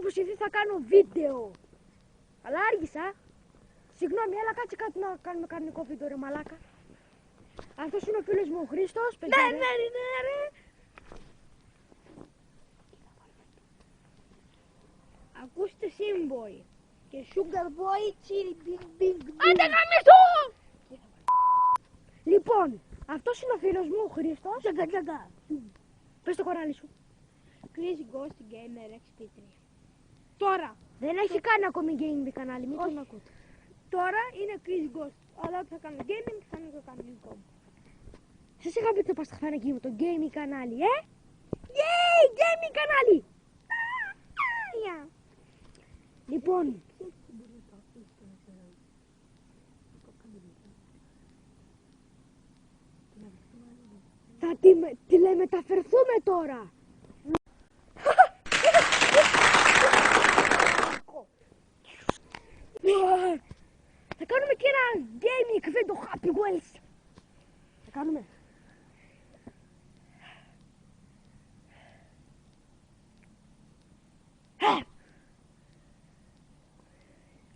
υποσχεθεί θα κάνω βίντεο. Αλλά άργησα. Συγγνώμη, έλα κάτσε κάτι να κάνουμε κανονικό βίντεο ρε μαλάκα. Αυτός είναι ο φίλος μου ο Χρήστος. Ναι, ρε. Ακούστε Simboy και Sugar Boy Chill Big Big Big. Άντε γαμίσου! Λοιπόν, αυτός είναι ο φίλος μου ο Χρήστος. Τζαγκα. Πες το κοράλι σου. Chris Ghost Gamer XP3. Τώρα. Δεν έχει κάνει ακόμη gaming κανάλι, μην τον ακούτε. Τώρα είναι Chris Ghost. Αλλά θα κάνω gaming θα είναι το κανονικό μου. Σας είχα πει το πασταχθανάκι μου το gaming κανάλι, Yay, gaming κανάλι! Λοιπόν, θα τηλεμεταφερθούμε τώρα. Θα κάνουμε και ένα gaming βίντεο Happy Wheels. Θα κάνουμε.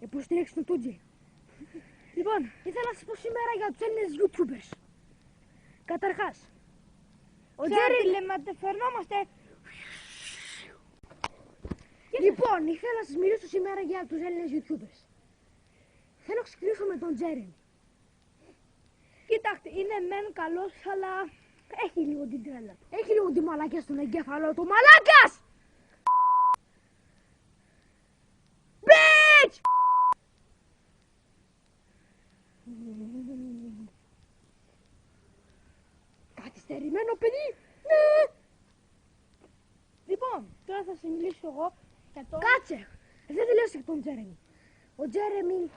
Υποστηρίξτε το Τούτζι. Λοιπόν, ήθελα να σας πω σήμερα για τους Έλληνες YouTubers. Καταρχάς, ο Τζέρι... Τηλεμεταφερνόμαστε. Λοιπόν, ήθελα να σας μιλήσω σήμερα για τους Έλληνες YouTubers. Θέλω να ξεκινήσω με τον Τζέρεμι. Κοιτάξτε, είναι μεν καλός, αλλά έχει λίγο την τρέλα του. Έχει λίγο τη μαλακιά στον εγκέφαλό του. Μαλάκας! Bitch! Καθυστερημένο παιδί! Ναι! Λοιπόν, τώρα θα σας μιλήσω εγώ για το... Κάτσε! Δεν τελείωσε για τον Τζέρεμι. Ο Τζέρεμι,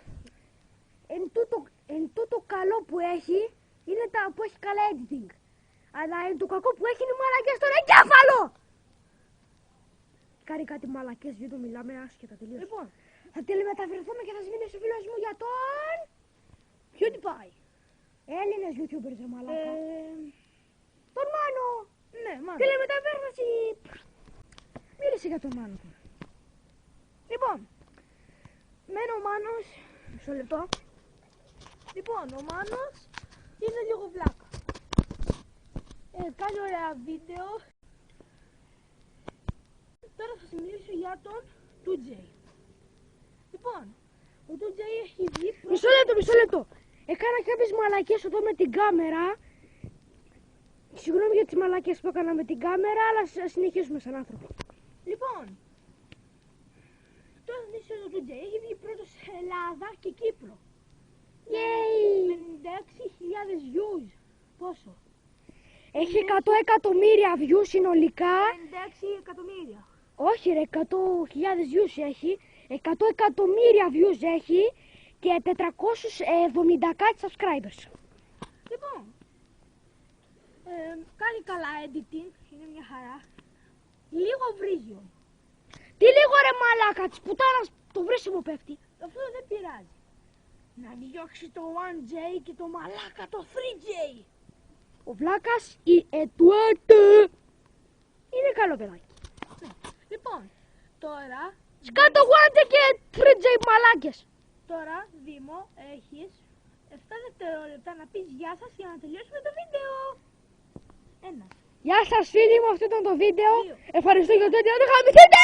εν τούτο καλό που έχει, είναι τα που έχει καλά editing. Αλλά εν το κακό που έχει είναι μαλακές στον εγκέφαλο! Κάνει κάτι μαλακές, δεν το μιλάμε άσχετα τελείως. Λοιπόν, θα τηλεμεταφερθούμε και θα σας μιλήσει ο φίλος μου για τον... PewDiePie. Έλληνες YouTubers, μαλάκα. Τον Μάνο! Ναι, Μάνο. Τηλεμεταφέρθαση! Μίλησε για τον Μάνο. Λοιπόν, μένω ο Μάνος... Μισό λεπτό. Λοιπόν, ο Μάνος είναι λίγο βλάκα. Κάνει ωραία βίντεο. Τώρα θα σας μιλήσω για τον 2J. Λοιπόν, ο 2J έχει βγει... Μισό λεπτό. Έκανα κάποιες μαλακίες εδώ με την κάμερα. Συγγνώμη για τις μαλακίες που έκανα με την κάμερα, αλλά συνεχίσουμε σαν άνθρωποι. Λοιπόν, τώρα θα δείξω το 2J. Έχει βγει πρώτος σε Ελλάδα και Κύπρο. Yay! 56.000 views. Πόσο? Έχει 100 εκατομμύρια views συνολικά. 56 εκατομμύρια. Όχι ρε, 100.000 views έχει. 100 εκατομμύρια views έχει και 470 κάτι subscribers. Λοιπόν, κάνει καλά editing, είναι μια χαρά. Λίγο βρίζιο. Τι λίγο ρε μαλάκα, της πουτάνας το βρίσιμο πέφτει. Αυτό δεν πειράζει. Να διώξει το 1J και το μαλάκα το 3J. Ο βλάκας η Ετουάτε είναι καλό παιδάκι. Ναι. Λοιπόν, τώρα... Σκάτω 1J και 3J μαλάκες. Τώρα, Δήμο, έχεις 7 δευτερόλεπτα να πεις γεια σας για να τελειώσουμε το βίντεο. 1. Γεια σας φίλοι μου, αυτό ήταν το βίντεο. 2. Ευχαριστώ για το ότι το χαμηθείτε.